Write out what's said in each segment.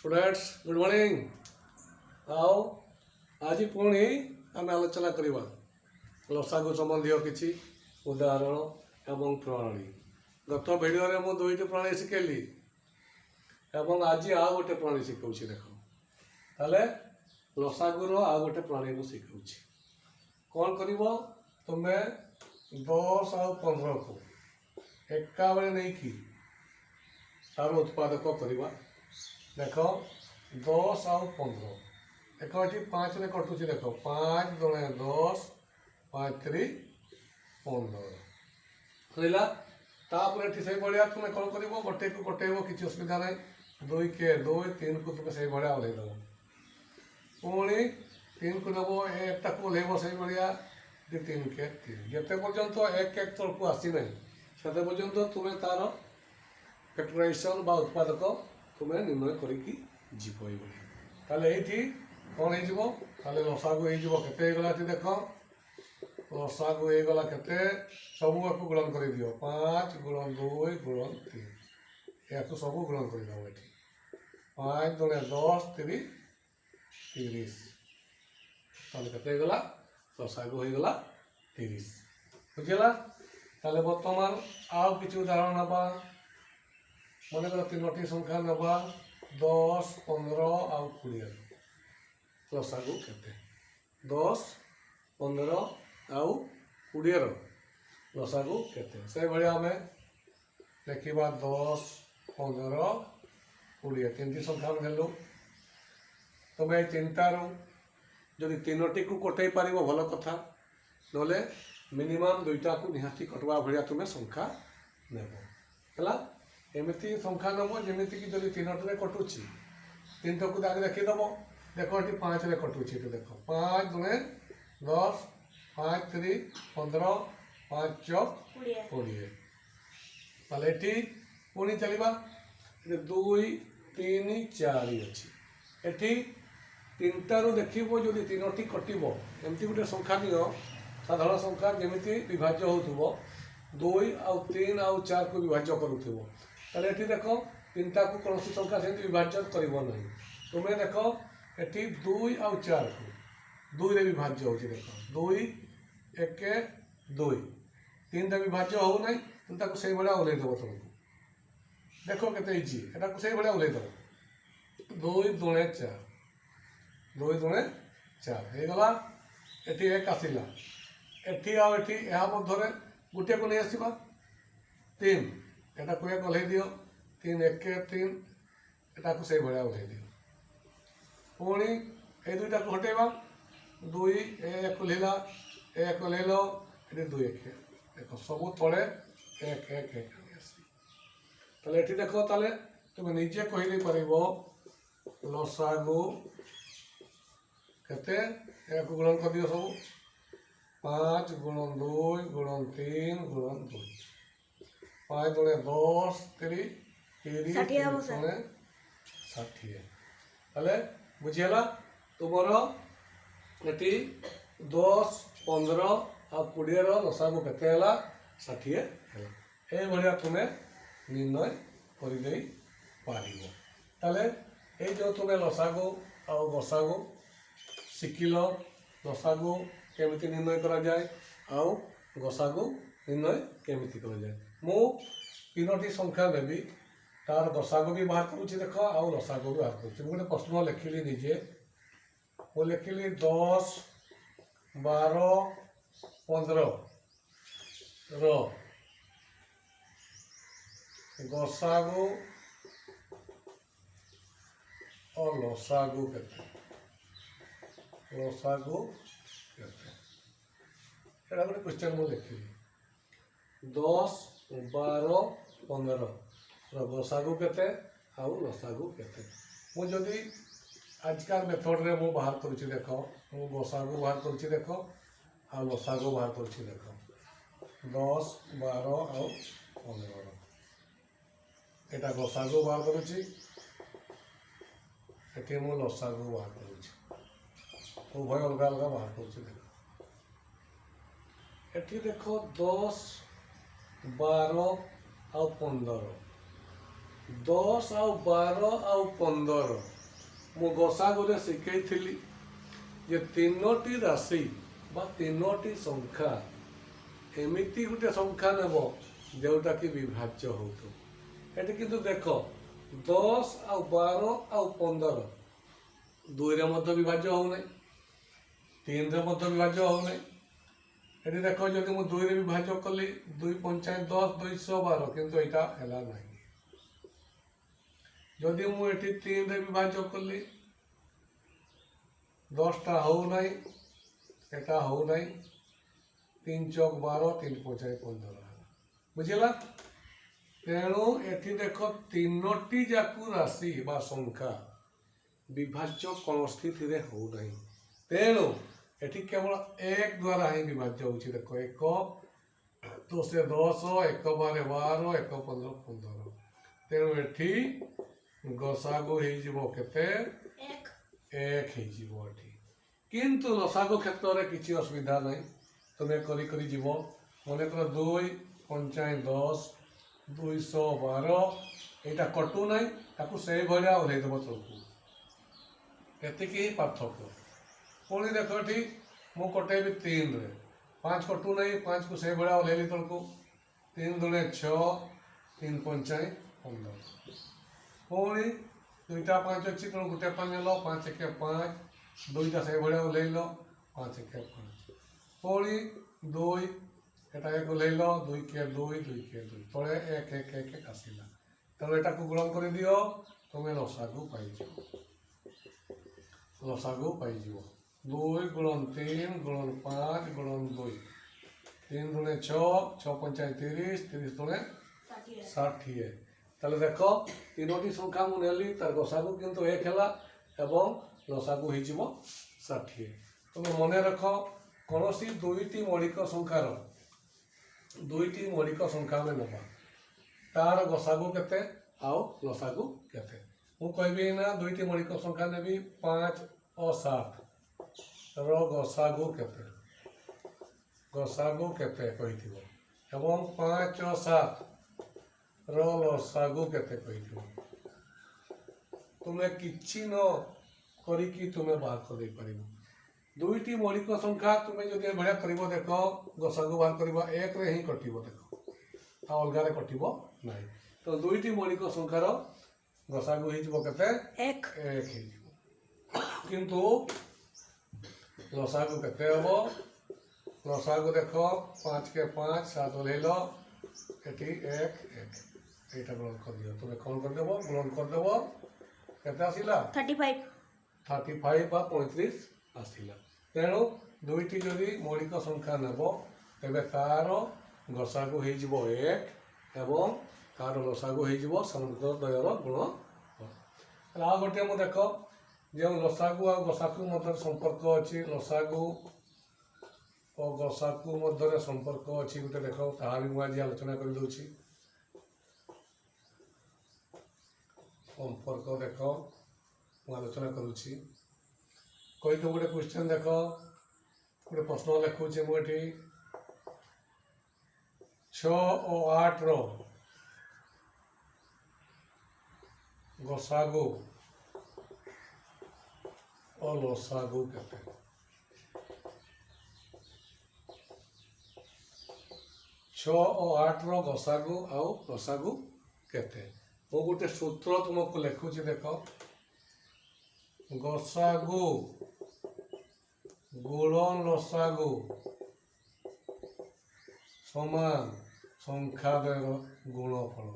Students good morning. आओ आज पुणी आम आलोचना करवा लसागु संबंधी किसी उदाहरण एवं प्रणाली। गत भिडियो मुझे दुईटी प्रणाली शिखेली एवं आज आउ गोटे प्रणाली शिखाऊँ। देख ताले लसागुर आउ गोटे प्रणाली मुझे शिखाऊँ। कौन कर तुम्हें 10 आउ 15 को एका बेले नहीं कि तार उत्पादक करवा। देख 10 आउ 15 देख ये 5 रे कटुची। देख 5 दुणे 10 5 3 15 कहला। तापर से भाया तुम कौन कर गोटे को गोटेब किसी असुविधा ना। 2 के 2 3 को तुम से भाया ओल्ल देव। पुणी 3 को नब एक ओल्लैब से भाया 3 के 3 जिते पर्यंत एक एक तल को आसी ना से पर्यंत तुम्हें तार फैक्टराइजेशन बा उत्पादक तुम्हें निर्णय करी कौन हो लसागु होगला। देख लसागु होगला के सब को गुणन कर दियो 5 गुणन 2 गुणन 3 या सब गुणन कर दो। ये 5 दुणे 10 3 30 केगला लसागु होगला 30 बुझेगा। ताले बर्तमान आउ किसी उदाहरण नवा। मन कर 3टी संख्या नवा 10 15 आउ 20 लसागु केते 10 15 आउ 20 लसागु केते से भाई आम देखा 10 15 20 3टी संख्या नेलु। तुम ये 3टारू जदि 3टी को कटई पार भल कथा ना मिनिमम 2टा को निहाती कटवा भाया तुम्हें संख्या नेब है। एमती संख्या नब जमीक जब 3टे कटुची 3टा को आगे देखीदेव। देख ये 5 रे कटुची। देख 5 दुणे 10 5 3 15 5 4 20 ताले पुणी चलवा 2 3 4 अच्छी। 3टारू देखो जब 3टी कटब एमती गोटे संख्या नियो साधारण संख्या जमी विभाज्य हो 2 आउ 3 आउ 4 को विभाज्य करूब। ताले देख 3टा को कौन संख्या से विभाज्य कर तुम्हें देख ये 2 आउ 4 को 2 रे विभाज्य हो। देख 2 1 2 3टा विभाज्य हो ना तुम से भाया ओल्लैदेव। तुमको देख के इजी एटा से भाया ओल्लैदेव 2 दुणे 4 2 दुणे 4 होगला। ये 1 आसला एटी आठी या मध्य गोटे को नहीं आसवा 3 एटा को 1 ओल्लै दियो 3 1 3 एटा को से भाया ओल्लै दियो। पुणी ये 2टा को हटेवा 2 1 ओल्लैला 1 ओल्लैल ये 2 1 देख सब तले 1 1 1 ताले ये देख ताले तुम निजे कहीदे पार लसागु केते 1 गुणन कर दियो सब 5 गुणन 2 गुणन 3 गुणन 2 5 दुणे 10 3 30 दुणे 60 ताले बुझीगला। तुमर ये 10 15 आ 20 लसागु केते 60 है। भाया तुम्हें निर्णय कर पारे। ये जो तुम्हें लसागु आ गसागु शिखिल लसागु केमिति निर्णय करा जाए आउ गसागु निर्णय केमिति करा जाए। मु 3टी संख्या देवी तार गसागु भी बाहर करुँच। देख आउ लसागु भी बाहर करुँच। गोटे प्रश्न लिखिली निजे वो लिखिली 10 12 15 गसागु और लसागु केते लसागु केते गोटे क्वेश्चन मुझे लिखिली 10 12 15 गसागु केते आउ लसागु केते। मुझे आजकल मेथड रे मु बाहर करुँच। देख मु गसागु बाहर करुँच देख आ लसागु बाहर करुँच। देख 10 12 आउ 15 एटा गसागु बाहर करुँच ये मु लसागु बाहर करुँच उभय अलग अलग बाहर करुँच। देख ये देख 10 12 आउ 15 10 ଆଉ 12 ଆଉ 15 ମୁଁ ଗସାଗୁରେ ଶିଖେଇଥିଲି ଯେ ତିନୋଟି ରାଶି ବା ତିନୋଟି ସଂଖ୍ୟା ଏମିତି ଗୋଟେ ସଂଖ୍ୟା ନେବ ଯେଉଁଟାକି ବିଭାଜ୍ୟ ହେଉଥିବ। ଏଠି କିନ୍ତୁ ଦେଖ 10 ଆଉ 12 ଆଉ 15 2ରେ ମଧ୍ୟ ବିଭାଜ୍ୟ ହେଉନାହିଁ, 3ରେ ମଧ୍ୟ ବିଭାଜ୍ୟ ହେଉନାହିଁ। ଏଠି ଦେଖ ଯଦି ମୁଁ 2ରେ ବିଭାଜ୍ୟ କଲି 2 ପଞ୍ଚାଏ 10 212 କିନ୍ତୁ ଏଇଟା ହେଲା ନାହିଁ। ଯଦି ମୁଁ ଏଠି 3ରେ ବିଭାଜ୍ୟ କଲି 10ଟା ହେଉନାହିଁ, ଏଟା ହେଉନାହିଁ। 3 ଚକ 12 3 ପଞ୍ଚାଏ 15 ହେଲା, ବୁଝିଲା। ତେଣୁ ଏଠି ଦେଖ ତିନୋଟି ଯାକୁ ରାଶି ବା ସଂଖ୍ୟା ବିଭାଜ୍ୟ କୌଣସି ସ୍ଥିତିରେ ହେଉନାହିଁ। ତେଣୁ ଏଠି କେବଳ 1 ଦ୍ୱାରା ହିଁ ବିଭାଜ୍ୟ ହେଉଛି। ଦେଖ 1 ତ ସେ 10, 1 ବାରେ 12, 1 15 15। ତେଣୁ ଏଠି ଗସାଗୁ ହେଇଯିବ କେତେ? 1 ହେଇଯିବ ଏଠି। କିନ୍ତୁ ଲସାଗୁ କ୍ଷେତ୍ରରେ କିଛି ଅସୁବିଧା ନାହିଁ, ତୁମେ କରି କରି ଯିବ। ମନେକର 2 ପଞ୍ଚାଏ 10 212 ଏଇଟା କଟୁ ନାହିଁ, ତାକୁ ସେଇଭଳିଆ ଓହ୍ଲେଇ ଦେବ ତଳକୁ। ଏତିକି ହିଁ ପାର୍ଥକ୍ୟ। ପୁଣି ଦେଖ ଏଠି ମୁଁ କଟେଇବି 3ରେ, 5 କଟୁ ନାହିଁ, 5କୁ ସେଇଭଳିଆ ଓହ୍ଲେଇଲି ତଳକୁ। 3 ଦୁଣେ 6 3 ପଞ୍ଚାଏ 15। ପୁଣି 2ଟା 5 ଅଛି, ତେଣୁ ଗୋଟେ 5 ନେଲ, 5 ଏକେ 5, 2ଟା ସେଇଭଳିଆ ଓହ୍ଲେଇଲ, 5 ଏକେ 5। ପୁଣି 2 এটা 1 ଓହ୍ଲେଇଲ, 2 କେ 2 2 କେ 2 ତଳେ 1 1 1 ଆସିଲା। ତେଣୁ ଏଟାକୁ ଗୁଣନ କରିଦିଅ, ତୁମେ ଲସାଗୁ ପାଇଯିବ। ଲସାଗୁ ପାଇଯିବ 2 ଗୁଣନ 3 ଗୁଣନ 5 ଗୁଣନ 2। 3 ଦୁଣେ 6 6 ପଞ୍ଚାଏ 30 30 ଦୁଣେ 60। তাহলে দেখো তিনোটি সংখ্যা মু নেলি, তার গসাগু কিন্তু 1 ହେଲା এবং লসাগু হয়েଯିବ 60। তুমি মনে রাখ কৌশি দুইটি মৌলিক সংখ্যার দুইটি মৌলিক সংখ্যা আমি নেবা, তার গসাগু কেতে আও লসাগু কেতে। মু কইবি না দুইটি মৌলিক সংখ্যা নেবি 5 ও 7 র গসাগু কেতে, গসাগু কেতে কইথিব এবং 5 ও 7 ର ଲସାଗୁ କେତେ କହିଥିବ। ତୁମେ କିଛି ନ କରିକି ତୁମେ ବାହାର କରିଦେଇପାରିବ। ଦୁଇଟି ମୌଳିକ ସଂଖ୍ୟା ତୁମେ ଯଦି ଏଭଳିଆ କରିବ, ଦେଖ ଗସାଗୁ ବାହାର କରିବା 1ରେ ହିଁ କଟିବ, ଦେଖ ଆଉ ଅଲଗାରେ କଟିବ ନାହିଁ। ତ ଦୁଇଟି ମୌଳିକ ସଂଖ୍ୟାର ଗସାଗୁ ହେଇଯିବ କେତେ? 1 ହେଇଯିବ। କିନ୍ତୁ ଲସାଗୁ କେତେ ହେବ? ଲସାଗୁ ଦେଖ 5 କେ 5 7 ଓହ୍ଲେଇଲ, ଏଠି 1 1 এইটা গুণন କରିଦିଅ। ତୁମେ କ'ଣ କରିଦେବ? ଗୁଣନ କରିଦେବ, କେତେ ଆସିଲା? 35 ବା 35 ଆସିଲା। ତେଣୁ ଦୁଇଟି ଯଦି ମୌଳିକ ସଂଖ୍ୟା ନେବ, ତେବେ ତାର ଗସାଗୁ ହେଇଯିବ 1 ଏବଂ ତାର ଲସାଗୁ ହେଇଯିବ ସେମାନଙ୍କ ଦ୍ୱୟର ଗୁଣ। ଆଉ ଗୋଟିଏ ମୁଁ ଦେଖ, ଯେଉଁ ଲସାଗୁ ଆଉ ଗସାଗୁ ମଧ୍ୟରେ ସମ୍ପର୍କ ଅଛି, ଲସାଗୁ ଓ ଗସାଗୁ ମଧ୍ୟରେ ସମ୍ପର୍କ ଅଛି ଗୋଟେ ଦେଖ, ତାହା ବି ମୁଁ ଆଜି ଆଲୋଚନା କରିଦେଉଛି। সম্পর্ক দেখ ମୁଁ ଆଲୋଚନା କରୁଛି। କହିଥ ଗୋଟେ କ୍ୱେଶ୍ଚନ୍ ଦେଖ, ଗୋଟେ ପ୍ରଶ୍ନ ଲେଖୁଛି ମୁଁ ଏଠି। 6 ଓ 8ର ଗସାଗୁ ଓ ଲସାଗୁ କେତେ? 6 ଓ 8ର ଗସାଗୁ ଆଉ ଲସାଗୁ କେତେ? ମୁଁ ଗୋଟେ ସୂତ୍ର ତୁମକୁ ଲେଖୁଛି ଦେଖ, ଗସାଗୁ ଗୁଣନ ଲସାଗୁ ସମାନ ସଂଖ୍ୟାଦ୍ୱୟର ଗୁଣଫଳ।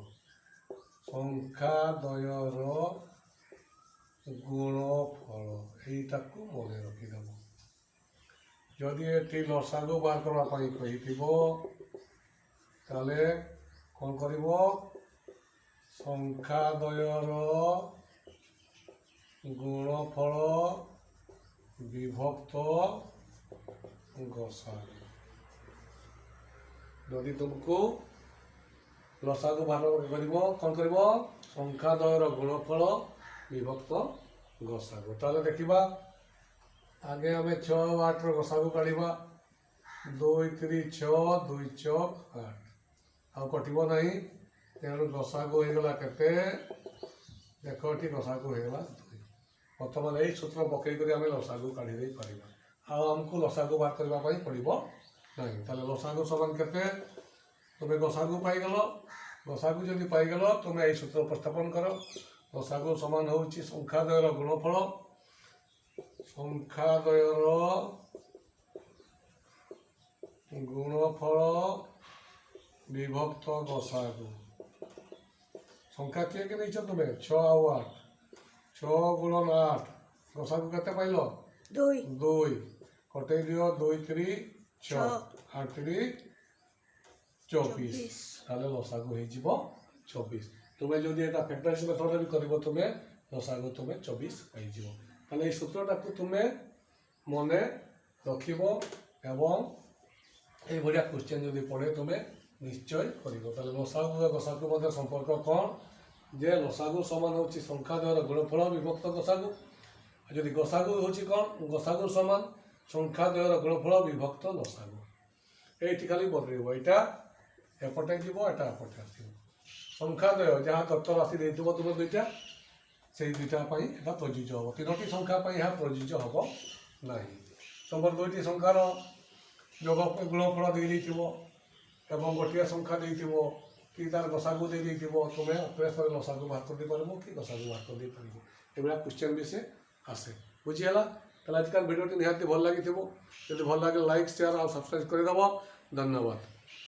ସଂଖ୍ୟାଦ୍ୱୟର ଗୁଣଫଳ এইটাକୁ ମନେ ରଖିଦେବ। ଯଦି ଏଠି ଲସାଗୁ ବାହାର କରିବା ପାଇଁ କହିଥିବ, ତାହେଲେ କ'ଣ କରିବ? ସଂଖ୍ୟାଦ୍ୱୟର ଗୁଣଫଳ ବିଭକ୍ତ ଗସାଗୁ। ଯଦି ତୁମକୁ ଲସାଗୁ ବାହାର କରିବ, କ'ଣ କରିବ? ସଂଖ୍ୟାଦ୍ୱୟର ଗୁଣଫଳ ବିଭକ୍ତ ଗସାଗୁ। ତାହେଲେ ଦେଖିବା, ଆଗେ ଆମେ 6 ଓ 8ର ଗସାଗୁ କାଢ଼ିବା। 2 3 6 2 ଚକ 8, ଆଉ କଟିବ ନାହିଁ। तेणु गसागु होगला केते देख ये गसागु होगला 2 बर्तमान यही सूत्र पकईक आम लसागु काढ़ी पार आमको लसागु बाहर करने पड़ो ना ताले लसागु समान केते तुम्हें गसागु पाईगल गसागु जदि पाईगल तुम्हें यही सूत्र उपस्थापन कर गसागु समान हूँ संख्याद्वयर गुणफल संख्याद्वयर गुणफल विभक्त गसागु संख्या किए कि नहीं तुम्हें 6 और 8 6 गुणन 8 गसागु केते पाइल 2 कटे दियो 2 3 6 8 3 24 ताले लसागु हो 24 तुम्हें जदि एटा फैक्टराइज मेथड भी करिवो तुम्हें लसागु तुम्हें 24 पाई जिवो ताले ए सूत्रटा को तुम्हें मने रखिबो एवं এই ভাবে क्वेश्चन जदि पढ़े तुम्हें निश्चय करिवो ताले लसागु और गसागु मध्य संपर्क कौन जे लसागु समान होची संख्याद्वयर गुणफल विभक्त गसागु जदि गसागु होची कौन गसागु समान संख्याद्वयर गुणफल विभक्त लसागु एठी खाली बदलिबो एटा एपटे जीवो एटा एपटे आसीबो संख्याद्वय जहाँ तत्व राशि देथिबो तुम दुईटा से दुईटा पई एटा प्रयोज्य हबो तीनोटी संख्या पई यह प्रयोज्य हबो नाही तुम दुईटी संख्यार जोग गुणफल देइथिबो एवं गोटे संख्या देइथिबो कि तार गसागु देइथिबो तुम्हें अप्रेसर लसागु बाहर कर दे पारबो कि गसागु बाहर कर दे पारबो एबा क्वेश्चन भी से आसे बुझियला ताले आजकल वीडियो निहाती भल लागिथिबो यदि भल लागे लाइक शेयर और सब्सक्राइब कर दबो धन्यवाद।